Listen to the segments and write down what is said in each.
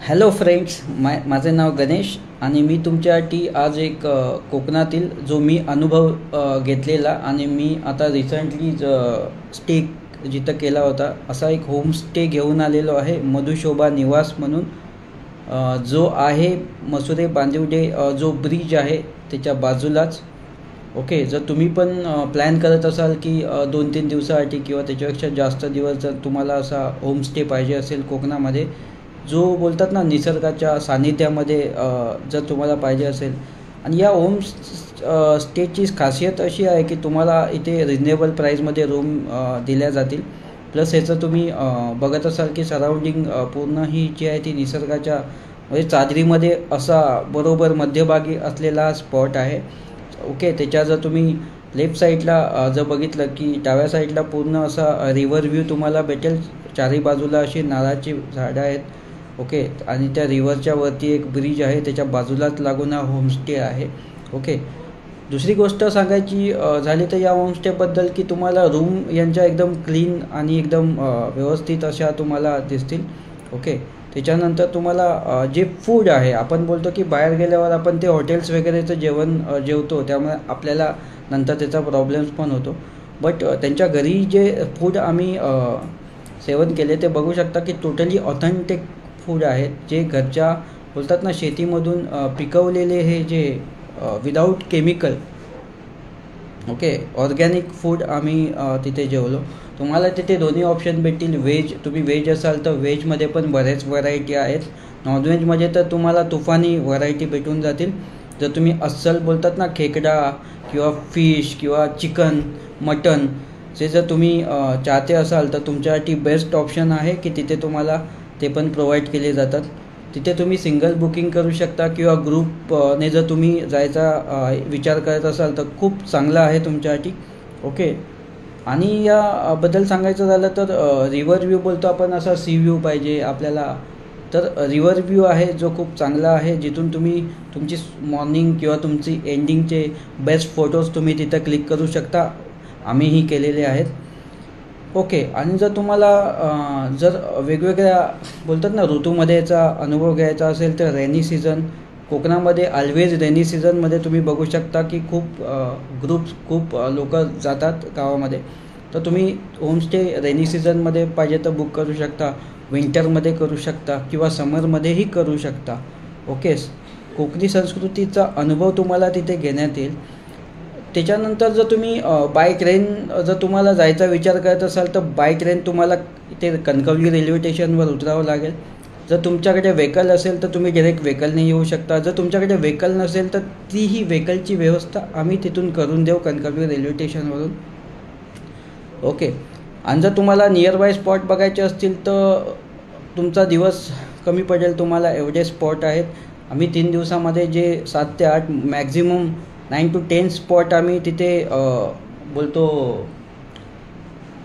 Hello friends, माझे नाव गणेश आणि मी तुमच्यासाठी आज एक कोकणातील जो मी अनुभव घेतलेला आणि मी आता रिसेंटली स्टे जिथं केला होता असा एक होमस्टे घेऊन आलेलो आहे. मधुशोभा निवास म्हणून जो आहे मसुरे बांदिवडे जो ब्रिज आहे त्याच्या बाजूलाच. ओके, जर तुम्ही पण प्लॅन करत असाल की 2-3 दिवसासाठी किंवा त्याच्यापेक्षा जास्त दिवस जर तुम्हाला असा होमस्टे पाहिजे असेल कोकणामध्ये, जो बोलतात ना निसर्गाच्या सानिध्यामध्ये जर तुम्हाला पाहिजे असेल, आणि या स्टेची खासियत अशी आहे की तुम्हाला इथे रिजनेबल प्राईजमध्ये रूम दिल्या जातील. प्लस ह्याचं तुम्ही बघत असाल की सराउंडिंग पूर्ण ही जी आहे ती निसर्गाच्या म्हणजे चादरीमध्ये असा बरोबर मध्यभागी असलेला स्पॉट आहे. ओके, त्याच्या जर तुम्ही लेफ्ट साईडला जर बघितलं की डाव्या साईडला पूर्ण असा रिव्हर व्ह्यू तुम्हाला भेटेल. चारही बाजूला अशी नारळाची झाडं आहेत. ओके, आणि त्या रिव्हरच्या वरती एक ब्रिज आहे, त्याच्या बाजूलाच लागून हा होमस्टे आहे. ओके, दुसरी गोष्ट सांगायची झाली तर या होमस्टेबद्दल की तुम्हाला रूम यांच्या एकदम क्लीन आणि एकदम व्यवस्थित अशा तुम्हाला दिसतील. ओके, त्याच्यानंतर तुम्हाला जे फूड आहे, आपण बोलतो की बाहेर गेल्यावर आपण ते हॉटेल्स वगैरेचं जेवण जेवतो, त्यामुळे आपल्याला नंतर त्याचा प्रॉब्लेम्स पण होतो. बट त्यांच्या घरी जे फूड आम्ही सेवन केले ते बघू शकता की टोटली ऑथेंटिक फूड आहेत, जे घरच्या बोलतात ना शेतीमधून पिकवलेले हे जे without chemical. Okay, organic food आम्ही तिथे जेवलो. तुम्हाला तिथे दोन्ही ऑप्शन भेटतील. तुम्ही व्हेज असाल तर व्हेजमध्ये पण बरेच व्हरायटी आहेत. नॉनव्हेजमध्ये तर तुम्हाला तुफानी व्हरायटी भेटून जातील. जर तुम्ही अस्सल बोलतात ना खेकडा किंवा फिश किंवा चिकन मटन जे जर तुम्ही चाहते असाल तर तुमच्यासाठी बेस्ट ऑप्शन आहे की तिथे तुम्हाला ते पण प्रोव्हाइड केले जातात. तिथे तुम्ही सिंगल बुकिंग करू शकता किंवा ग्रुपने जर तुम्ही जायचा विचार करत असाल तर खूप चांगलं आहे तुमच्यासाठी. ओके, आणि याबद्दल सांगायचं झालं तर रिव्हर व्ह्यू बोलतो आपण, असा सी व्ह्यू पाहिजे आपल्याला तर रिव्हर व्ह्यू आहे जो खूप चांगला आहे, जिथून तुम्ही तुमची मॉर्निंग किंवा तुमची एंडिंगचे बेस्ट फोटोज तुम्ही तिथं क्लिक करू शकता. आम्हीही केलेले आहेत. ओके, आणि जर तुम्हाला जर वेगवेगळ्या बोलतात ना ऋतूमध्ये याचा अनुभव घ्यायचा असेल तर रेनी सीझन कोकणामध्ये ऑलवेज रेनी सीझनमध्ये तुम्ही बघू शकता की खूप लोक जातात गावामध्ये. तर तुम्ही होमस्टे रेनी सीझनमध्ये पाहिजे तर बुक करू शकता, विंटरमध्ये करू शकता किंवा समरमध्येही करू शकता. ओके, कोकणी संस्कृतीचा अनुभव तुम्हाला तिथे घेण्यात येईल. त्याच्यानंतर जर तुम्ही बाय ट्रेन जर तुम्हाला जायचा विचार करत असाल तर बाय ट्रेन तुम्हाला इथे कणकवली रेल्वे स्टेशनवर उतरावं लागेल. जर तुमच्याकडे व्हेकल असेल तर तुम्ही डायरेक्ट व्हेकलने येऊ शकता. जर तुमच्याकडे व्हेकल नसेल तर तीही व्हेकलची व्यवस्था आम्ही तिथून करून देऊ कणकवली रेल्वे स्टेशनवरून. ओके, आणि जर तुम्हाला नियर बाय स्पॉट बघायचे असतील तर तुमचा दिवस कमी पडेल. तुम्हाला एवढे स्पॉट आहेत. आम्ही 3 दिवसामध्ये जे 7 ते 8 मॅक्झिमम 9 to 10 स्पॉट आम्ही तिथे बोलतो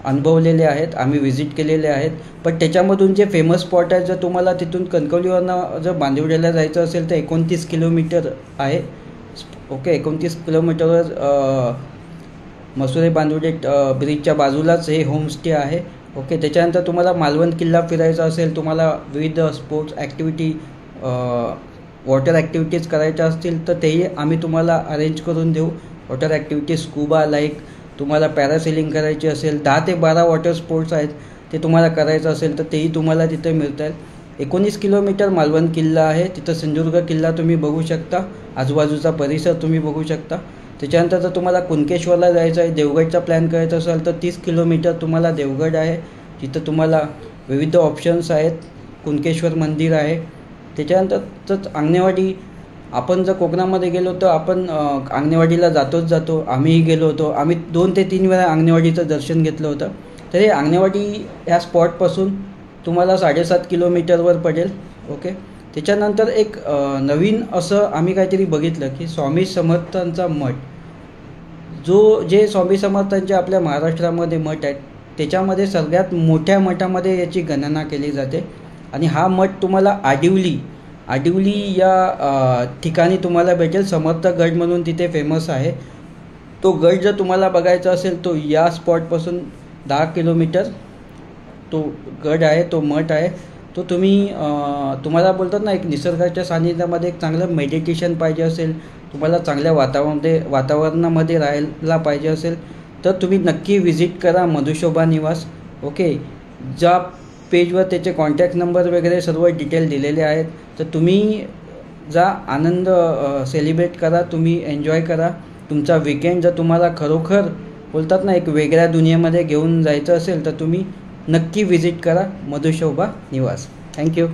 अनुभवलेले आहेत, आम्ही व्हिजिट केलेले आहेत. पण त्याच्यामधून जे फेमस स्पॉट आहेत, जर तुम्हाला तिथून कणकवलीवरनं जर बांदिवड्याला जायचं असेल तर 29 किलोमीटर आहे. ओके, 29 किलोमीटरवर मसुरे बांदिवडे ब्रिजच्या बाजूलाच हे होमस्टे आहे. ओके, त्याच्यानंतर तुम्हाला मालवण किल्ला फिरायचा असेल, तुम्हाला विविध स्पोर्ट्स ॲक्टिव्हिटी वॉटर ॲक्टिव्हिटीज करायच्या असतील तर तेही आम्ही तुम्हाला अरेंज करून देऊ. वॉटर ॲक्टिव्हिटीज स्कूबा लाईक तुम्हाला पॅरासेलिंग करायची असेल, 10 ते 12 वॉटर स्पोर्ट्स आहेत, ते तुम्हाला करायचं असेल तर तेही तुम्हाला तिथे मिळत आहेत. 19 किलोमीटर मालवण किल्ला आहे, तिथं सिंधुदुर्ग किल्ला तुम्ही बघू शकता, आजूबाजूचा परिसर तुम्ही बघू शकता. त्याच्यानंतर जर तुम्हाला कुणकेश्वरला जायचं आहे, देवगडचा प्लॅन करायचा असाल तर 30 किलोमीटर तुम्हाला देवगड आहे, जिथं तुम्हाला विविध ऑप्शन्स आहेत. कुणकेश्वर मंदिर आहे. त्याच्यानंतर आंगणेवाडी, आपण जर कोकणामध्ये गेलो तर आपण आंगणेवाडीला जातो. आम्हीही गेलो होतो. आम्ही 2 ते 3 वेळा आंगणेवाडीचं दर्शन घेतलं होतं. तर हे आंगणेवाडी ह्या स्पॉटपासून तुम्हाला 7.5 किलोमीटरवर पडेल. ओके, त्याच्यानंतर एक नवीन असं आम्ही काहीतरी बघितलं की स्वामी समर्थांचा मठ, जे स्वामी समर्थांचे आपल्या महाराष्ट्रामध्ये मठ आहेत त्याच्यामध्ये सगळ्यात मोठ्या मठामध्ये याची गणना केली जाते. आणि हा मठ तुम्हाला आडिवली या ठिकाणी तुम्हाला भेटेल. समर्थगड म्हणून तिथे फेमस आहे. तो गड जर तुम्हाला बघायचा असेल तो या स्पॉटपासून 10 किलोमीटर तो गड आहे, तो मठ आहे. तो तुम्ही तुम्हाला बोलतात ना, एक निसर्गाच्या सानिध्यामध्ये एक चांगलं मेडिटेशन पाहिजे असेल, तुम्हाला चांगल्या वातावरणामध्ये राहायला पाहिजे असेल, तर तुम्ही नक्की विजिट करा मधुशोभा निवास. ओके. ज्या पेजवर त्याचे कॉन्टॅक्ट नंबर वगैरे सर्व डिटेल दिलेले आहेत. तर तुम्ही जा, आनंद सेलिब्रेट करा, तुम्ही एन्जॉय करा तुमचा वीकेंड. जर तुम्हाला खरोखर बोलतात ना एक वेगळ्या दुनियेमध्ये घेऊन जायचं असेल, तर तुम्ही नक्की विजिट करा मधुशोभा निवास. थँक्यू.